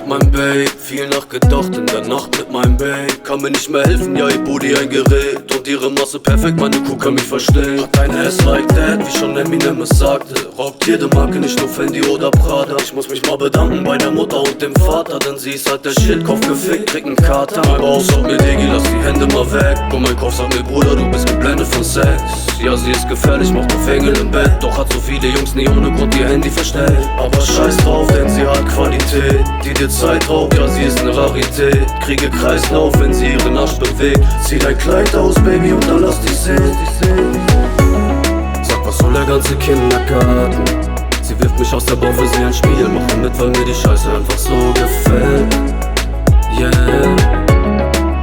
meinem Babe, viel nachgedacht in der Nacht mit meinem Babe. Kann mir nicht mehr helfen, ja, ihr Booty ein Gerät. Und ihre Masse perfekt, meine Kuh kann mich verstehen. Hat ein Ass like that, wie schon Eminem es sagte. Raubt jede Marke, nicht nur Fendi oder Prada. Ich muss mich mal bedanken bei der Mutter und dem Vater, denn sie ist halt der Shit, Kopf gefickt, krieg 'n Kater. Mein Bauch sagt mir, Digi, lass die Hände mal weg. Und mein Kopf sagt mir, Bruder, du bist geblendet von Sex. Ja, sie ist gefährlich, macht auf Engel im Bett. Doch hat so viele Jungs nie ohne Grund ihr Handy verstellt. Aber scheiß drauf, denn sie hat Qualität, die dir Zeit raubt, ja, sie ist ne Rarität. Kriege Kreislauf, wenn sie ihren Arsch bewegt. Zieh dein Kleid aus, Baby, und dann lass dich sehen. Sag, was soll der ganze Kindergarten? Sie wirft mich aus der Bahn, für sie ein Spiel. Mache mit, weil mir die Scheiße einfach so gefällt. Yeah.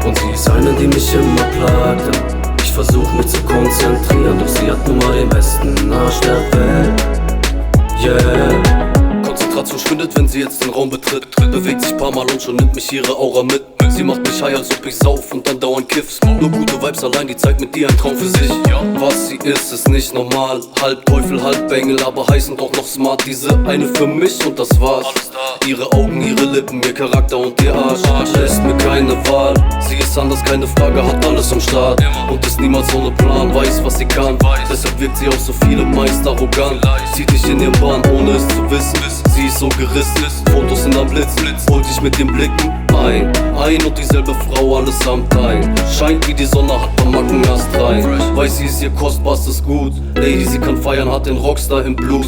Und sie ist eine, die mich immer plagt. Ich versuch mich zu konzentrieren, doch sie hat nun mal den besten Arsch der Welt. Yeah. Konzentration schwindet, wenn sie jetzt den Raum betritt. Bewegt sich paar Mal und schon nimmt mich ihre Aura mit. Sie macht mich high, als ob ich sauf und dann dauernd kiff. Nur gute Vibes allein, die zeigt mit dir ein Traum für sich. Was sie ist nicht normal. Halb Teufel, halb Engel, aber heißen doch noch smart. Diese eine für mich und das war's. Ihre Augen, ihre Lippen, ihr Charakter und ihr Arsch lässt mir keine Wahl. Sie ist anders, keine Frage, hat alles am Start. Und ist niemals ohne Plan, weiß was sie kann. Deshalb wirkt sie auf so viele meist arrogant. Zieht dich in ihren Bahn, ohne es zu wissen. Sie ist so gerissen, Fotos sind am Blitz. Holt dich mit den Blicken ein und dieselbe Frau allesamt ein. Scheint wie die Sonne, hat paar Macken erst rein. Weiß, sie ist ihr kostbarstes Gut. Lady, sie kann feiern, hat den Rockstar im Blut.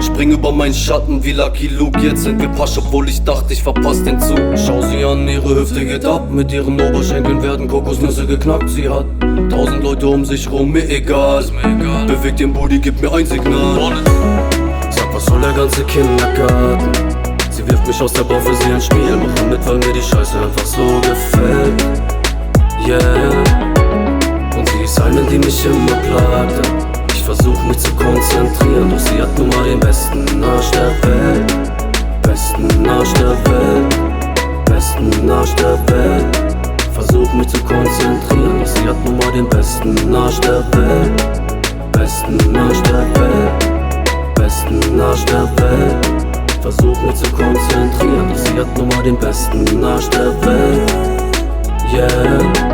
Spring über meinen Schatten wie Lucky Luke. Jetzt sind wir Pasch, obwohl ich dachte, ich verpass den Zug. Schau sie an, ihre Hüfte geht ab. Mit ihren Oberschenkeln werden Kokosnüsse geknackt. Sie hat 1000 Leute um sich rum, mir egal. Bewegt den Booty, gib mir ein Signal. Sag, was soll der ganze Kindergarten? Sie wirft mich aus der Bahn, für sie ein Spiel. Mache mit, weil mir die Scheiße einfach so gefällt. Yeah. Und sie ist eine, die mich immer plagt. Ich versuch mich zu konzentrieren, doch sie hat nun mal den besten Arsch der Welt. Besten Arsch der Welt. Besten Arsch der Welt. Versuch mich zu konzentrieren, doch sie hat nun mal den besten Arsch der Welt. Besten Arsch der Welt. Besten Arsch der Welt. Versuch mich zu konzentrieren, doch sie hat nun mal den besten Arsch der Welt. Yeah.